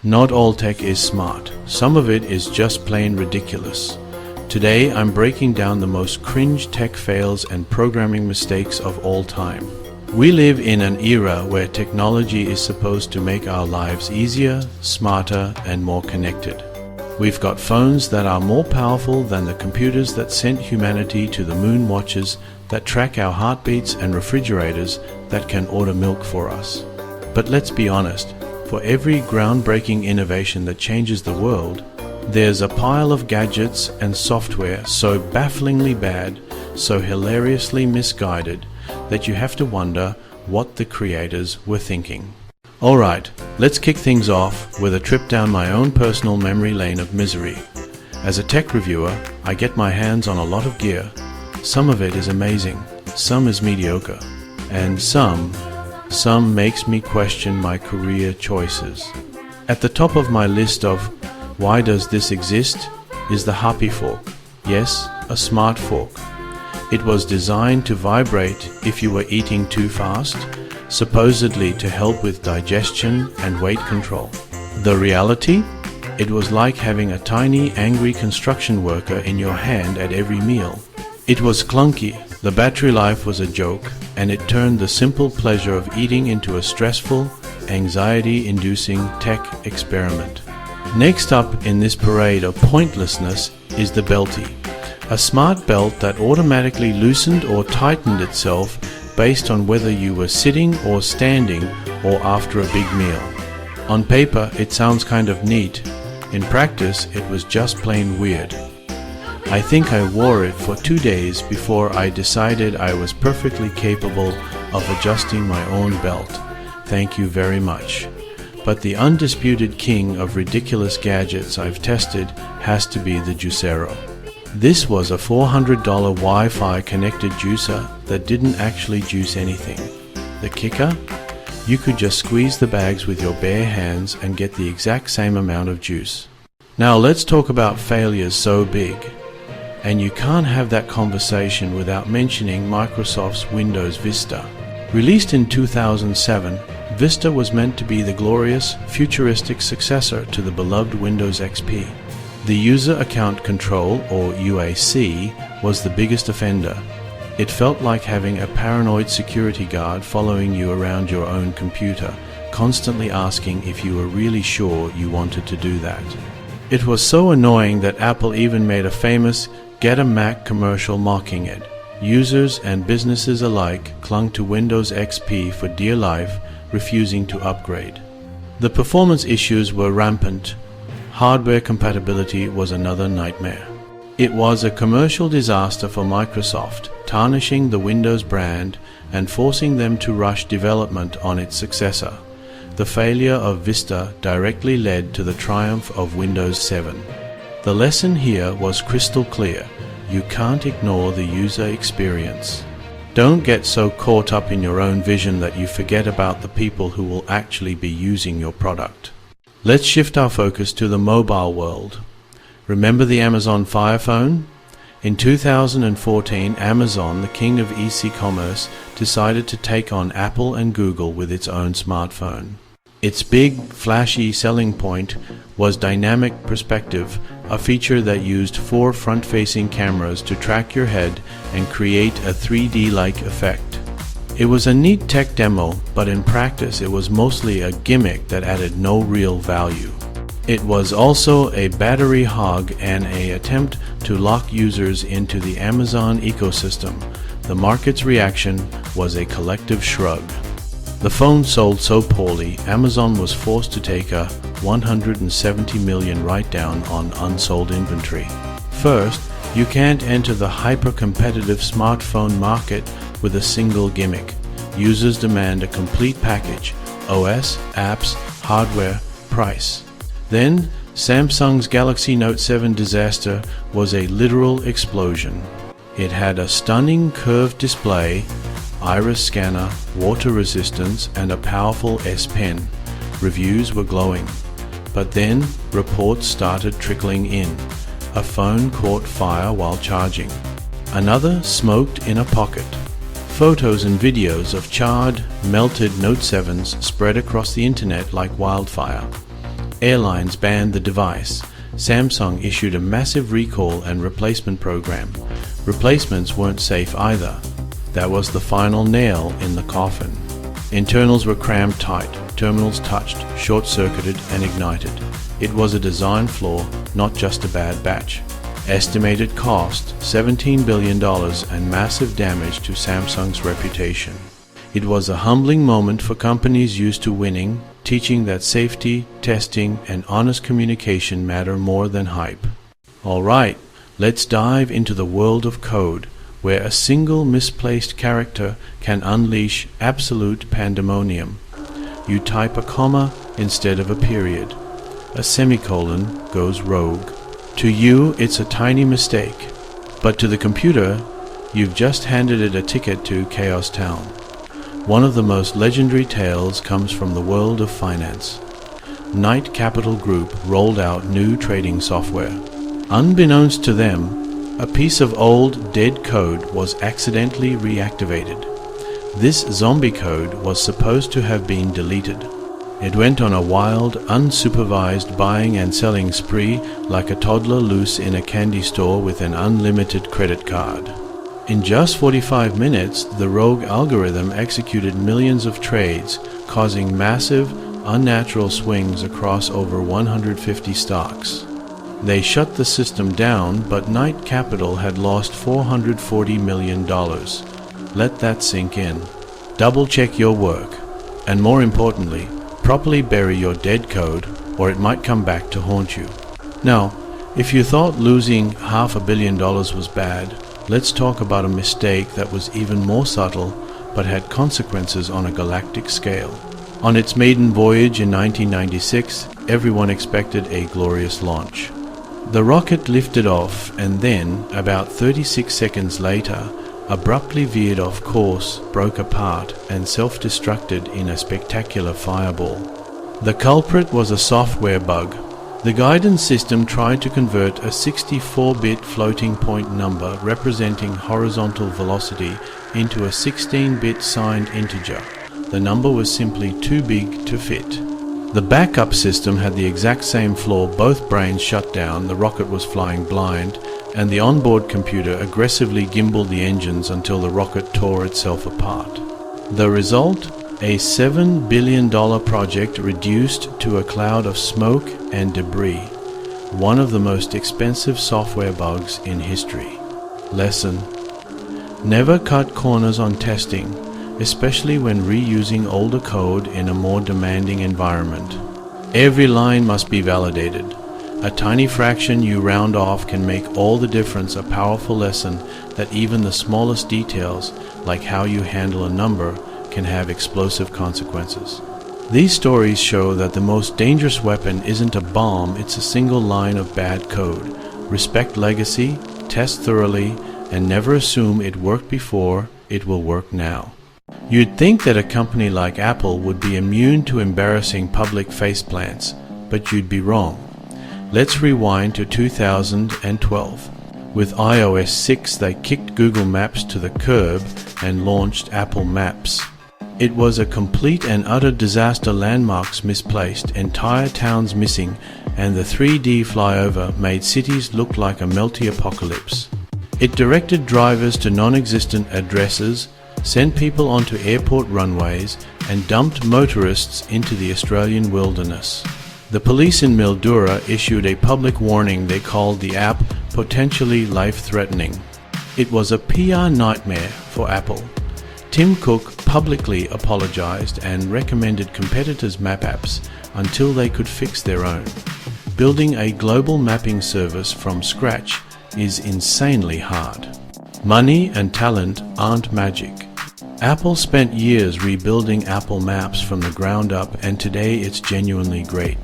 Not all tech is smart. Some of it is just plain ridiculous. Today I'm breaking down the most cringe tech fails and programming mistakes of all time. We live in an era where technology is supposed to make our lives easier, smarter, and more connected. We've got phones that are more powerful than the computers that sent humanity to the moon, watches that track our heartbeats, and refrigerators that can order milk for us. But let's be honest, for every groundbreaking innovation that changes the world, there's a pile of gadgets and software so bafflingly bad, so hilariously misguided, that you have to wonder what the creators were thinking. Alright, let's kick things off with a trip down my own personal memory lane of misery. As a tech reviewer, I get my hands on a lot of gear. Some of it is amazing, some is mediocre, and some makes me question my career choices. At the top of my list of why does this exist is the Happy Fork. Yes, a smart fork. It was designed to vibrate if you were eating too fast, supposedly to help with digestion and weight control. The reality? It was like having a tiny, angry construction worker in your hand at every meal. It was clunky, the battery life was a joke, and it turned the simple pleasure of eating into a stressful, anxiety-inducing tech experiment. Next up in this parade of pointlessness is the Belty, a smart belt that automatically loosened or tightened itself based on whether you were sitting or standing or after a big meal. On paper, it sounds kind of neat. In practice, it was just plain weird. I think I wore it for 2 days before I decided I was perfectly capable of adjusting my own belt. Thank you very much. But the undisputed king of ridiculous gadgets I've tested has to be the Juicero. This was a $400 Wi-Fi connected juicer that didn't actually juice anything. The kicker? You could just squeeze the bags with your bare hands and get the exact same amount of juice. Now let's talk about failures so big. And you can't have that conversation without mentioning Microsoft's Windows Vista. Released in 2007, Vista was meant to be the glorious, futuristic successor to the beloved Windows XP. The User Account Control, or UAC, was the biggest offender. It felt like having a paranoid security guard following you around your own computer, constantly asking if you were really sure you wanted to do that. It was so annoying that Apple even made a famous Get a Mac commercial mocking it. Users and businesses alike clung to Windows XP for dear life, refusing to upgrade. The performance issues were rampant. Hardware compatibility was another nightmare. It was a commercial disaster for Microsoft, tarnishing the Windows brand and forcing them to rush development on its successor. The failure of Vista directly led to the triumph of Windows 7. The lesson here was crystal clear. You can't ignore the user experience. Don't get so caught up in your own vision that you forget about the people who will actually be using your product. Let's shift our focus to the mobile world. Remember the Amazon Fire Phone? In 2014, Amazon, the king of e-commerce, decided to take on Apple and Google with its own smartphone. Its big, flashy selling point was dynamic perspective, a feature that used 4 front-facing cameras to track your head and create a 3D-like effect. It was a neat tech demo, but in practice it was mostly a gimmick that added no real value. It was also a battery hog and an attempt to lock users into the Amazon ecosystem. The market's reaction was a collective shrug. The phone sold so poorly, Amazon was forced to take a $170 million write-down on unsold inventory. First, you can't enter the hyper-competitive smartphone market with a single gimmick. Users demand a complete package: OS, apps, hardware, price. Then, Samsung's Galaxy Note 7 disaster was a literal explosion. It had a stunning curved display, iris scanner, water resistance, and a powerful S Pen. Reviews were glowing. But then, reports started trickling in. A phone caught fire while charging. Another smoked in a pocket. Photos and videos of charred, melted Note 7s spread across the internet like wildfire. Airlines banned the device. Samsung issued a massive recall and replacement program. Replacements weren't safe either. That was the final nail in the coffin. Internals were crammed tight, terminals touched, short-circuited and ignited. It was a design flaw, not just a bad batch. Estimated cost $17 billion and massive damage to Samsung's reputation. It was a humbling moment for companies used to winning, teaching that safety, testing, and honest communication matter more than hype. Alright, let's dive into the world of code, where a single misplaced character can unleash absolute pandemonium. You type a comma instead of a period. A semicolon goes rogue. To you, it's a tiny mistake, but to the computer, you've just handed it a ticket to Chaos Town. One of the most legendary tales comes from the world of finance. Knight Capital Group rolled out new trading software. Unbeknownst to them, a piece of old, dead code was accidentally reactivated. This zombie code was supposed to have been deleted. It went on a wild, unsupervised buying and selling spree like a toddler loose in a candy store with an unlimited credit card. In just 45 minutes, the rogue algorithm executed millions of trades, causing massive, unnatural swings across over 150 stocks. They shut the system down, but Knight Capital had lost $440 million. Let that sink in. Double-check your work, and more importantly, properly bury your dead code, or it might come back to haunt you. Now, if you thought losing $500 million was bad, let's talk about a mistake that was even more subtle but had consequences on a galactic scale. On its maiden voyage in 1996, everyone expected a glorious launch. The rocket lifted off and then, about 36 seconds later, abruptly veered off course, broke apart, and self-destructed in a spectacular fireball. The culprit was a software bug. The guidance system tried to convert a 64-bit floating point number representing horizontal velocity into a 16-bit signed integer. The number was simply too big to fit. The backup system had the exact same flaw. Both brains shut down, the rocket was flying blind, and the onboard computer aggressively gimbaled the engines until the rocket tore itself apart. The result? A $7 billion project reduced to a cloud of smoke and debris. One of the most expensive software bugs in history. Lesson: never cut corners on testing, especially when reusing older code in a more demanding environment. Every line must be validated. A tiny fraction you round off can make all the difference. A powerful lesson that even the smallest details, like how you handle a number, can have explosive consequences. These stories show that the most dangerous weapon isn't a bomb, it's a single line of bad code. Respect legacy, test thoroughly, and never assume it worked before, it will work now. You'd think that a company like Apple would be immune to embarrassing public faceplants, but you'd be wrong. Let's rewind to 2012. With iOS 6, they kicked Google Maps to the curb and launched Apple Maps. It was a complete and utter disaster. Landmarks misplaced, entire towns missing, and the 3D flyover made cities look like a melty apocalypse. It directed drivers to non-existent addresses, sent people onto airport runways, and dumped motorists into the Australian wilderness. The police in Mildura issued a public warning they called the app potentially life-threatening. It was a PR nightmare for Apple. Tim Cook publicly apologized and recommended competitors' map apps until they could fix their own. Building a global mapping service from scratch is insanely hard. Money and talent aren't magic. Apple spent years rebuilding Apple Maps from the ground up, and today it's genuinely great.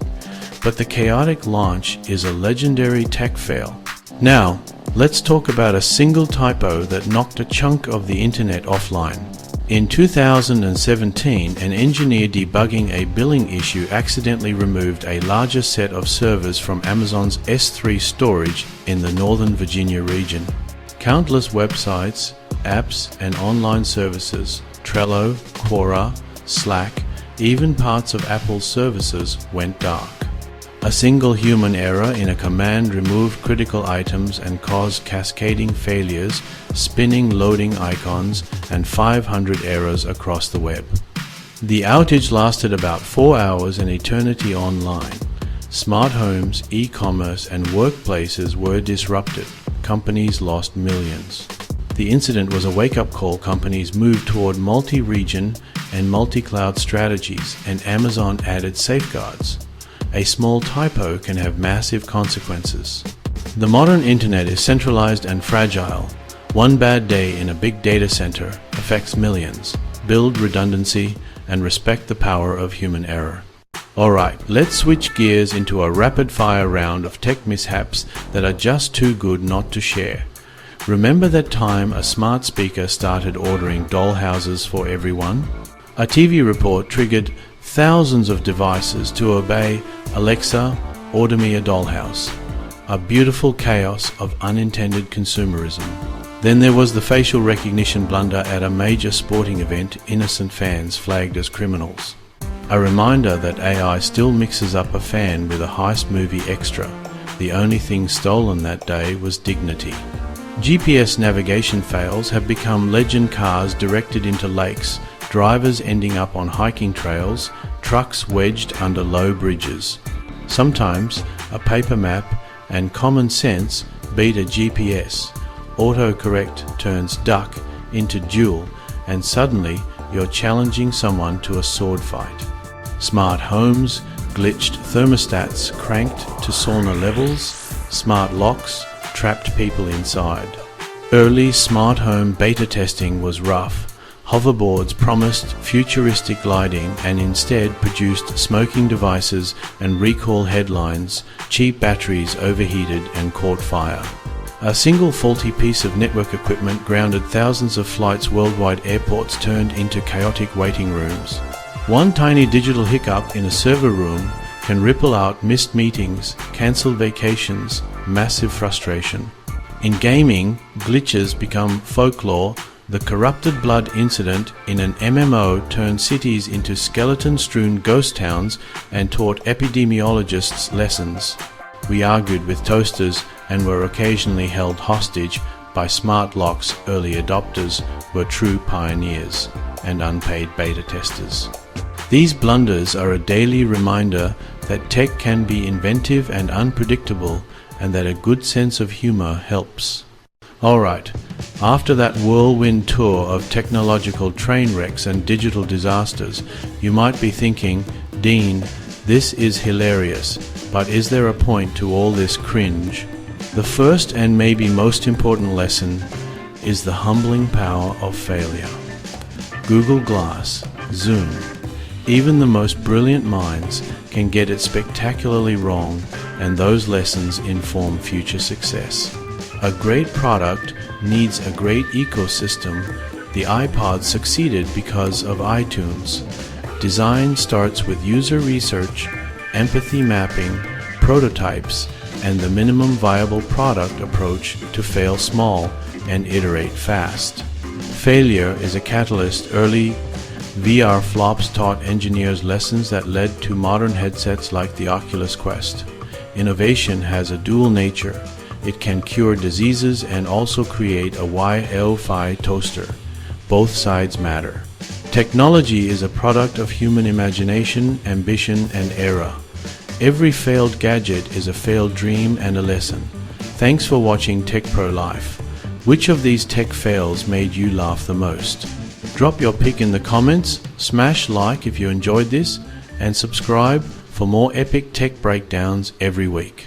But the chaotic launch is a legendary tech fail. Now, let's talk about a single typo that knocked a chunk of the internet offline. In 2017, an engineer debugging a billing issue accidentally removed a larger set of servers from Amazon's S3 storage in the Northern Virginia region. Countless websites, apps, and online services, Trello, Quora, Slack, even parts of Apple's services went dark. A single human error in a command removed critical items and caused cascading failures, spinning loading icons, and 500 errors across the web. The outage lasted about 4 hours, an eternity online. Smart homes, e-commerce, and workplaces were disrupted. Companies lost millions. The incident was a wake-up call. Companies moved toward multi-region and multi-cloud strategies, and Amazon added safeguards. A small typo can have massive consequences. The modern internet is centralized and fragile. One bad day in a big data center affects millions. Build redundancy and respect the power of human error. Alright, let's switch gears into a rapid-fire round of tech mishaps that are just too good not to share. Remember that time a smart speaker started ordering dollhouses for everyone? A TV report triggered thousands of devices to obey Alexa, order me a dollhouse. A beautiful chaos of unintended consumerism. Then there was the facial recognition blunder at a major sporting event, innocent fans flagged as criminals. A reminder that AI still mixes up a fan with a heist movie extra. The only thing stolen that day was dignity. GPS navigation fails have become legend. Cars directed into lakes, drivers ending up on hiking trails, trucks wedged under low bridges. Sometimes a paper map and common sense beat a GPS. Autocorrect turns duck into duel, and suddenly you're challenging someone to a sword fight. Smart homes, glitched thermostats cranked to sauna levels, smart locks trapped people inside. Early smart home beta testing was rough. Hoverboards promised futuristic gliding and instead produced smoking devices and recall headlines. Cheap batteries overheated and caught fire. A single faulty piece of network equipment grounded thousands of flights. Worldwide airports turned into chaotic waiting rooms. One tiny digital hiccup in a server room can ripple out missed meetings, cancelled vacations, massive frustration. In gaming, glitches become folklore. The corrupted blood incident in an MMO turned cities into skeleton-strewn ghost towns and taught epidemiologists lessons. We argued with toasters and were occasionally held hostage by smart locks. Early adopters were true pioneers and unpaid beta testers. These blunders are a daily reminder that tech can be inventive and unpredictable, and that a good sense of humor helps. Alright, after that whirlwind tour of technological train wrecks and digital disasters, you might be thinking, Dean, this is hilarious, but is there a point to all this cringe? The first and maybe most important lesson is the humbling power of failure. Google Glass, Zoom, even the most brilliant minds can get it spectacularly wrong, and those lessons inform future success. A great product needs a great ecosystem. The iPod succeeded because of iTunes. Design starts with user research, empathy mapping, prototypes, and the minimum viable product approach to fail small and iterate fast. Failure is a catalyst. Early VR flops taught engineers lessons that led to modern headsets like the Oculus Quest. Innovation has a dual nature. It can cure diseases and also create a Wi-Fi toaster. Both sides matter. Technology is a product of human imagination, ambition, and error. Every failed gadget is a failed dream and a lesson. Thanks for watching TechProLife. Which of these tech fails made you laugh the most? Drop your pick in the comments, smash like if you enjoyed this, and subscribe for more epic tech breakdowns every week.